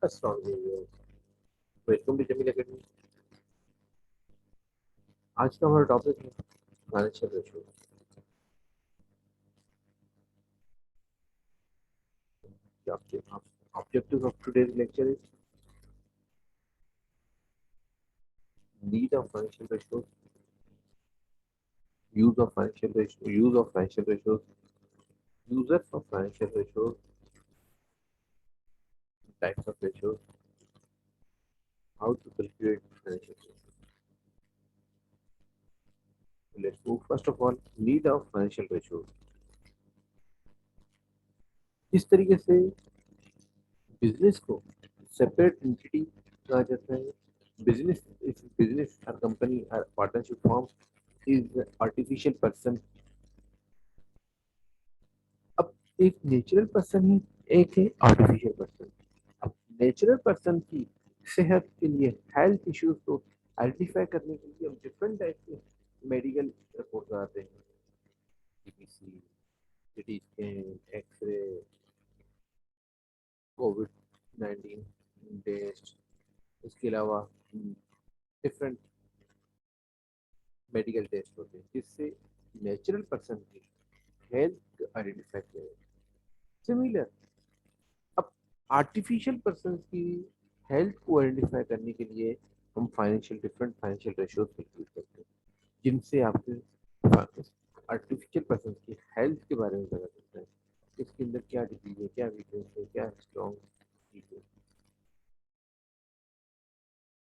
अस्सलाम welcome to Jameel academy. आज का हमारा टॉपिक है financial ratio. Objective of today's lecture is need of financial ratio, use of financial ratio, users of financial ratio, types of ratio, how to calculate financial ratio. Let's move first of all need of financial ratio. इस तरीके से business को separate entity कहा जाता है। Business her company her partnership form is artificial person. अब एक natural person है, एक है आर्टिफिशियल पर्सन। अब नेचुरल पर्सन की सेहत के लिए हेल्थ इश्यूज को आइडेंटिफाई करने के लिए हम डिफरेंट टाइप के मेडिकल रिपोर्ट आते हैं। CBC, CT scan, x ray, covid 19 test, इसके अलावा डिफरेंट मेडिकल टेस्ट होते हैं जिससे नेचुरल पर्सन की हेल्थ आइडेंटिफाई किया जाए। सिमिलर अब आर्टिफिशियल पर्सन की हेल्थ को आइडेंटिफाई करने के लिए हम डिफरेंट फाइनेंशियल रेशियोज यूज करते हैं जिनसे आपके आर्टिफिशियल पर्सन की हेल्थ के बारे में पता चलता है। इसके अंदर क्या डिजीज है, क्या वीकनेस है, क्या स्ट्रॉन्ग चीज है।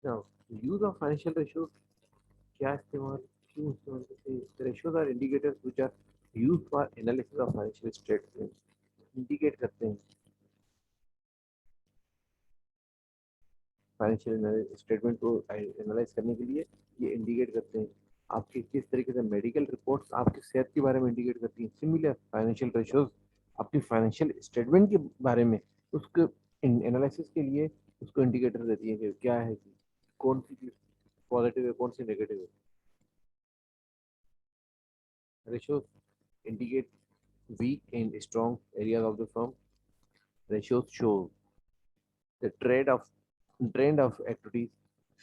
Now use of financial ratios, क्या इस्तेमाल, क्यों इस्तेमाल करते हैं। Ratios are indicators which are used for analysis of financial statement. Indicate करते हैं फाइनेंशियल स्टेटमेंट को एनालाइज करने के लिए। ये इंडिकेट करते हैं आपकी किस तरीके से मेडिकल रिपोर्ट्स आपकी सेहत के बारे में इंडिकेट करती हैं। सिमिलर फाइनेंशियल रेशियोज आपकी फाइनेंशियल स्टेटमेंट के बारे में उसके एनालिसिस के लिए उसको इंडिकेटर देती है कि क्या है कि कौन सी चीज पॉजिटिव है, कौन सी नेगेटिव है। Ratios indicate weak and strong areas of the firm. Ratios show the trend of activities,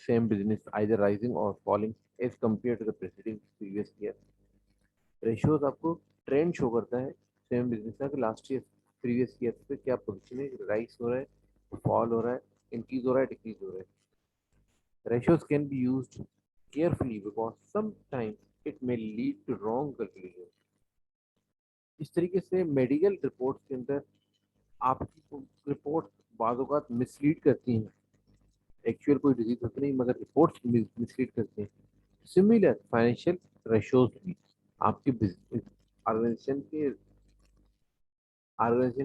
same business either rising or falling as compared to the preceding previous year. Ratios आपको trend show करता है same business का कि last year previous year से क्या position है, rise हो रहा है, फॉल हो रहा है, इंक्रीज हो रहा है, डिक्रीज हो रहा है। Ratios can be used carefully because sometimes it may lead to wrong conclusion. इस तरीके से मेडिकल रिपोर्ट के अंदर आपकी रिपोर्ट बाज़ मिसलीड करती हैं। एक्चुअल कोई डिजीज होती नहीं मगर रिपोर्ट्स मिसलीड करते हैं। सिमिलर फाइनेंशियल रेशोज भी आपके बिजनेस ऑर्गेनाइजेशन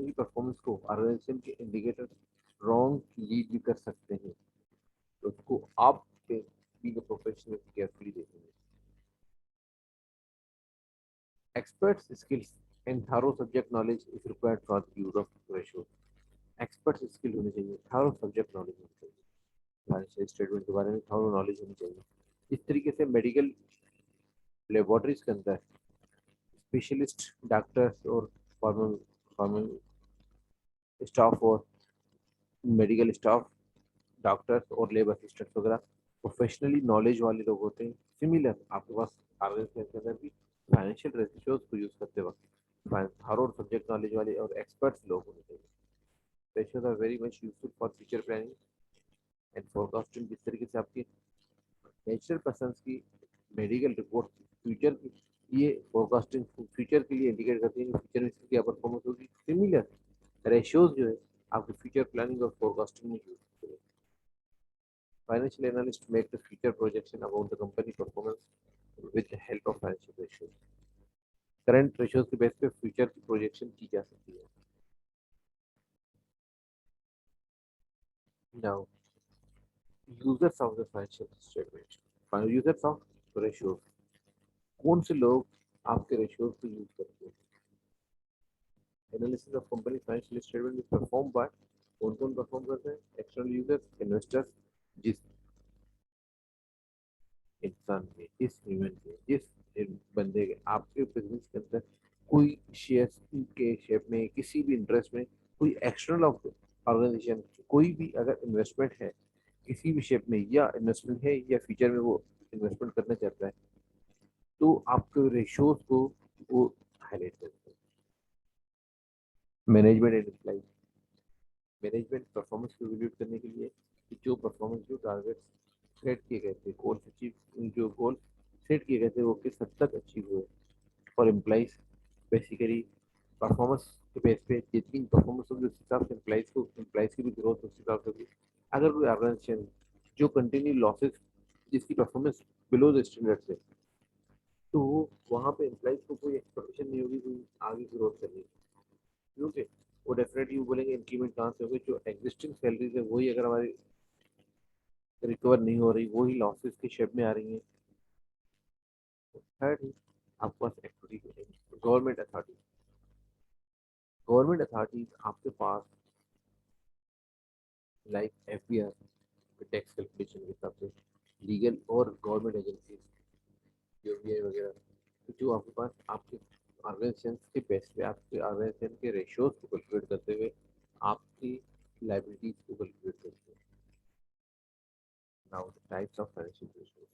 की परफॉर्मेंस को, ऑर्गेनाइजेशन के इंडिकेटर रॉन्ग लीड भी कर सकते हैं। तो उसको आप बीइंग अ प्रोफेशनल केयरफुली देखेंगे। Experts skills and thorough subject knowledge is required for the use of ratio. Expert skill होनी चाहिए, थॉरो सब्जेक्ट नॉलेज होनी चाहिए, फाइनेंशियल स्टेटमेंट के बारे में थोड़ा नॉलेज होनी चाहिए। इस तरीके से मेडिकल लेबोरेटरीज के अंदर स्पेशलिस्ट डॉक्टर्स और फॉर्मल फॉर्मल स्टाफ और मेडिकल स्टाफ, डॉक्टर्स और लेब असिस्टेंट्स वगैरह प्रोफेशनली नॉलेज वाले लोग होते हैं। सिमिलर आपके पास ऑर्गेनाइजेशन के अंदर भी फाइनेंशियल रेशियोज को यूज करते वक्त हर और सब्जेक्ट नॉलेज वाले और एक्सपर्ट्स लोग होने चाहिए। Ratios are very much useful for future planning and forecasting. जिस तरीके से आपकी नेचुरल पर्सन की मेडिकल रिपोर्ट फ्यूचर की ये फोरकास्टिंग फ्यूचर के लिए इंडिकेट करती है कि फ्यूचर में इसकी क्या परफॉर्मेंस होगी। सिमिलर रेशियोज जो है आपके फ्यूचर प्लानिंग और फोरकास्टिंग में यूज होते हैं। Financial analyst make the future projection about the company performance with the help of financial ratios. Current ratios के बेस पे फ्यूचर की प्रोजेक्शन की जा सकती है। Now users of the financial statement, users of ratios, कौन से लोग आपके रेशियोज को यूज करते हैं। Analysis of company financial statement is perform by, कौन कौन परफॉर्म करते हैं। एक्सटर्नल यूजर्स, इन्वेस्टर्स, जिस इंसान के, जिस ह्यूमन के, जिस बंदे के आपके बिजनेस के अंदर कोई शेयर के शेप में किसी भी इंटरेस्ट में कोई एक्सटर्नल ऑर्गेनाइजेशन कोई भी अगर इन्वेस्टमेंट है किसी भी शेप में, या इन्वेस्टमेंट है या फ्यूचर में वो इन्वेस्टमेंट करना चाहता है, तो आपके रेशियोज को वो हाईलाइट करते हैं। Management and employ, management performance को इवैल्यूएट करने के लिए कि जो परफॉर्मेंस, जो टारगेट्स सेट किए गए थे, गोल अचीव, जो गोल सेट किए गए थे वो किस हद तक अचीव हुए। और एम्प्लॉइज बेसिकली परफॉर्मेंस के बेस पे जितनी परफॉर्मेंस होगी उस हिसाब से एम्प्लॉइज की भी ग्रोथ उस हिसाब से होगी। अगर कोई ऑर्गेनाइजेशन जो कंटिन्यू लॉसेस, जिसकी परफॉर्मेंस बिलो द स्टैंडर्ड है, तो वहाँ पे एम्प्लॉइज को कोई एक्सपेक्टेशन नहीं होगी कोई आगे ग्रोथ करने की, क्योंकि वो डेफिनेटली वो बोलेंगे इंक्रीमेंट कहाँ से होगी, जो एग्जिस्टिंग सैलरीज है वही अगर हमारी रिकवर नहीं हो रही, वही लॉसेस की शेप में आ रही है। थर्ड, आपके पास activity, government authority, government authorities आपके पास लाइक एफबीआई टैक्स कैलकुलेशन के हिसाब से, लीगल और गवर्नमेंट एजेंसीज यूबीआई वगैरह, तो जो आपके पास आपके ऑर्गेनाइजेशन के बेस पे आपके ऑर्गेनाइजेशन के रेशियोज को कैलकुलेट करते हुए आपकी लाइबिलिटीज को कैलकुलेट करते हैं। Now the types of financial ratios,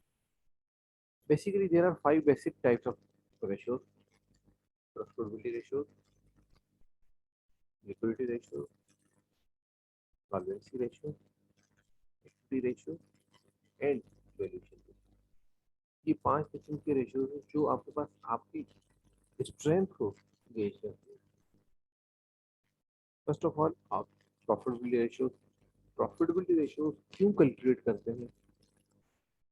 basically there are five basic types of ratios: profitability ratio, liquidity ratio, solvency ratio, equity ratio and valuation ratio। ये पांच किस्म के रेशियोज हैं जो आपके पास आपकी स्ट्रेंथ को गेज करते हैं। फर्स्ट ऑफ ऑल आप प्रॉफिटेबिलिटी रेशियोज, प्रॉफिटेबिलिटी रेशियोज क्यों कैलकुलेट करते हैं?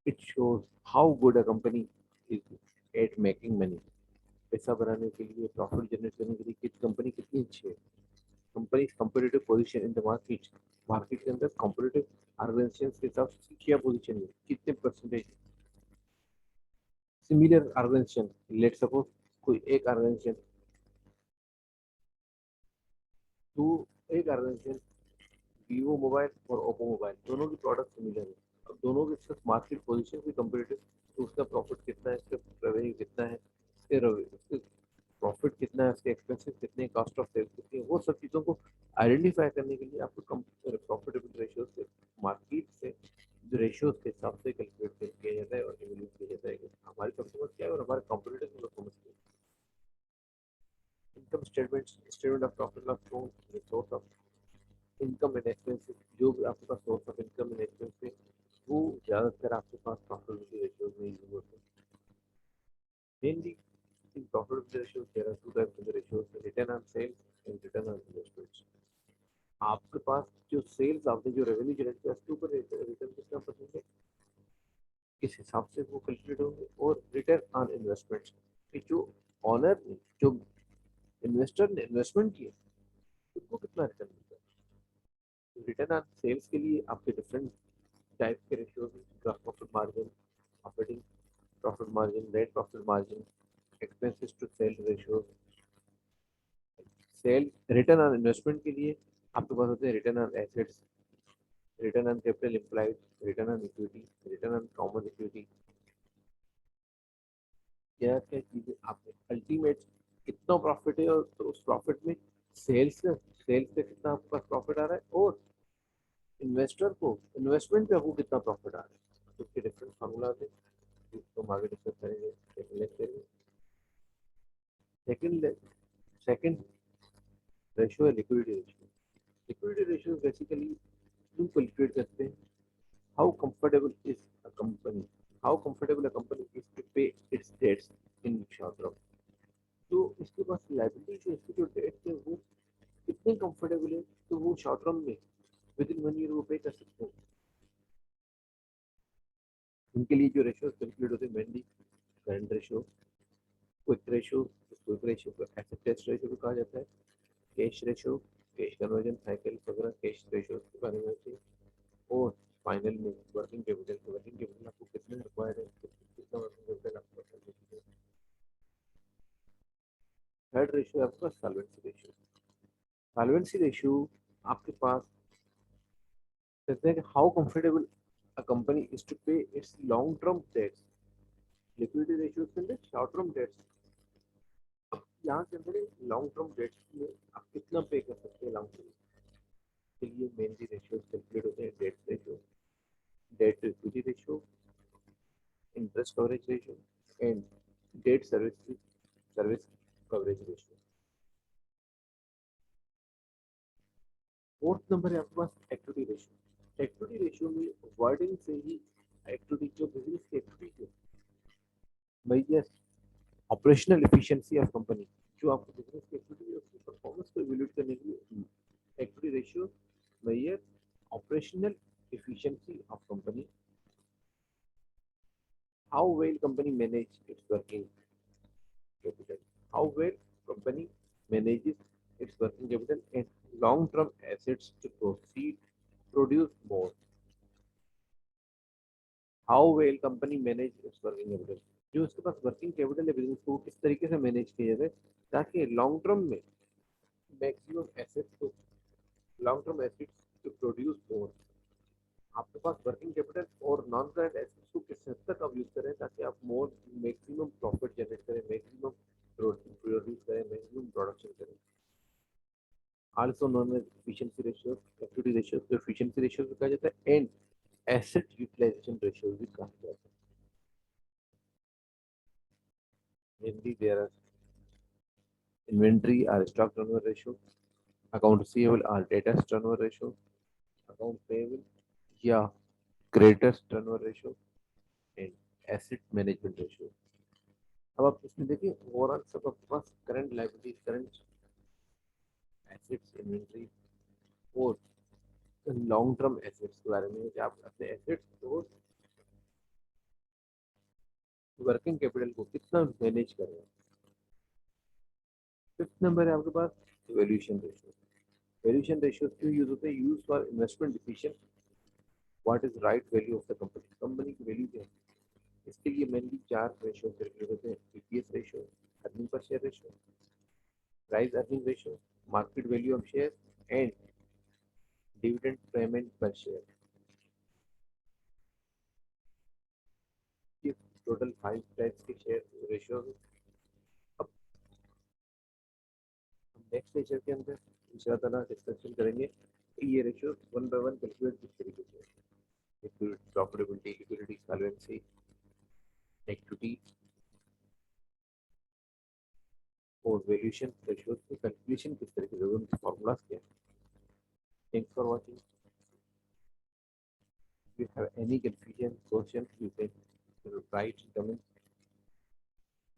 It shows how good a company is eight making money. पैसा बनाने के लिए, प्रॉफिट जनरेट करने के लिए किस कंपनी कितनी अच्छी है, company competitive position in the market, market के अंदर कंपेटिटिव ऑर्गेनाइजेशन के हिसाब से क्या पोजीशन है, कितने percentage. Similar organisation, let suppose कोई एक ऑर्गेनाइजेशन, तो एक ऑर्गेनाइजेशन वीवो मोबाइल और ओप्पो मोबाइल दोनों की प्रोडक्ट सिमिलर है, अब दोनों के साथ मार्केट पोजीशन भी कंपेटिटिव, तो उसका प्रॉफिट कितना है, इसका रेवेन्यू कितना है, उसके प्रॉफिट कितना है, उसके एक्सपेंसेस कितने, कॉस्ट ऑफ सेल्स कितनी है, वो सब चीज़ों को आइडेंटिफाई करने के लिए आपको प्रॉफिटेबल रेशियोज से, मार्केट से जो रेशियोज के हिसाब से कैलकुलेट किया जाता है और इवेल्यूट किया जाता है कि हमारी परफॉर्मेंस क्या है और हमारे कॉम्पिटिटर की परफॉर्मेंस क्या है। Income statement, statement of profit loss account, source of income and expenses, जो भी आपके पास source of income and expense है वो ज़्यादातर आपके पास प्रॉफिटेबिलिटी रेशियोज में यूज होते हैं। Mainly in profitability ratios, there are two types of ratios: return on sales and return on investments. आपके पास जो सेल्स, आपने जो रेवेन्यू जनरेट किया उसके ऊपर रिटर्न कितना परसेंट है, इस हिसाब से वो कैलकुलेट होंगे। और रिटर्न ऑन इन्वेस्टमेंट्स कि जो ऑनर ने, जो इन्वेस्टर ने इन्वेस्टमेंट किया उसको कितना रिटर्न मिलता है। रिटर्न ऑन सेल्स के लिए आपके डिफरेंट टाइप के रेशियोज हैं: gross profit margin, operating profit margin, net profit margin, expenses to sale ratio. Sale return on investment के लिए आपके पास होते हैं return on assets, return on capital employed, return on equity, return on common equity. क्या क्या चीजें आपने अल्टीमेट कितना प्रॉफिट है, और तो उस प्रॉफिट में सेल्स से कितना आपके पास प्रॉफिट आ रहा है, और इन्वेस्टर को इन्वेस्टमेंट पे आपको कितना प्रॉफिट आ रहा है, तो उसके डिफरेंट फार्मूला है जिसको हम आगे डिस्कस करेंगे सेकंड लेक्चर में। सेकंड सेकंड रेशियो है liquidity ratio. Liquidity ratio basically क्यों कैलकुलेट करते हैं? how comfortable is a company how comfortable a company is to pay its debts in short term। तो इसके पास लाइबिलिटी जो, इसके जो डेट्स है वो कितने कंफर्टेबल है, तो वो शॉर्ट टर्म में विद इन 1 ईयर वो पे कर सकते हैं। उनके लिए जो रेशियो कैलकुलेट होते हैं mainly current ratio, quick ratio को एसेट टेस्ट रेशियो भी कहा जाता है, cash ratio, cash conversion cycle वगैरह कैश रेशियो के बारे में होती है। और फाइनल में वर्किंग कैपिटल आपको कितना रिक्वायर्ड है, कितना वर्किंग कैपिटल आपको। थर्ड रेशियो है आपका सॉल्वेंसी रेशियो। सॉल्वेंसी रेशियो आपके पास कहते हैं कि how comfortable a company is to pay its long term debts. Liquidity ratio के अंदर शॉर्ट टर्म डेट्स, यहाँ के अंदर लॉन्ग टर्म डेट्स में आप कितना पे कर सकते हैं लॉन्ग टर्म। इसके लिए मेनली रेशियोज कैलकुलेट होते हैं, debt ratio, debt to equity ratio, interest coverage ratio and debt service coverage ratio. Fourth number है आपके पास एक्टिविटी रेशियो। एक्टिविटी रेशियो में वर्डिंग से ही एक्टिविटी जो बिजनेस की एक्टिविटी भाई yes operational efficiency of company, जो आपको बिजनेस की एक्टिविटी है उसकी परफॉर्मेंस को इवैल्यूएट करने के लिए activity ratio measure operational efficiency of company, how well company manage its working capital, how well company manages its working capital and long term assets to proceed produce more, how well company manage its working capital, जो उसके पास working capital है business को किस तरीके से manage किया जाए ताकि लॉन्ग टर्म में मैक्सिमम एसेट्स को long term assets to produce more. आपके पास वर्किंग कैपिटल और नॉन करंट एसेट्स को किस हद तक आप यूज करें ताकि आप मोर मैक्सिमम प्रॉफिट जनरेट करें, मैक्सिमम प्रोड्यूस करें, मैक्सिमम प्रोडक्शन करें। Also known as efficiency ratio, activity ratio तो एफिशिएंसी रेशियो भी कहा जाता है एंड एसेट यूटिलाइजेशन रेशियो भी कहा जाता है। Mainly there are inventory or stock turnover ratio, account receivable or debtors turnover ratio, account payable या creditors turnover ratio and asset management ratio. अब आप इसमें देखिए ओवरऑल सब आपके पास current liabilities, current assets, inventory और लॉन्ग टर्म एसेट्स के बारे में है कि आप अपने एसेट्स और वर्किंग कैपिटल को कितना मैनेज कर रहे हैं। फिफ्थ नंबर है आपके पास वैल्यूएशन रेशियो। वैल्यूएशन रेशियो क्यों यूज होते हैं? Use for investment decision, what is right value of the company, company की वैल्यू क्या है। इसके लिए मेनली चार रेशियो कैलकुलेट होते हैं, EPS ratio, earning per share ratio, price earning ratio, market value of share and dividend payment पर share. ये टोटल 5 टाइप्स के शेयर रेशियो है। अब नेक्स्ट लेक्चर के अंदर इंशाल्लाह डिस्कशन करेंगे कि ये ratio one by one calculate किस तरीके से, प्रॉफिटेबिलिटी, लिक्विडिटी, सॉल्वेंसी, इक्विटी और वैल्यूएशन रेशियोज की कैलकुलेशन किस तरीके से, उनके फॉर्मूलाज क्या है। Thanks for watching. If you have any confusion, question, you can write in comments.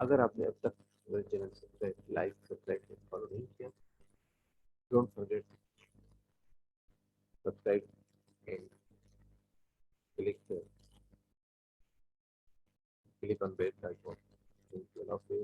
अगर आपने अब तक मेरे channel subscribe, like, subscribe follow नहीं किया, don't forget subscribe and click on bell icon. Thank you.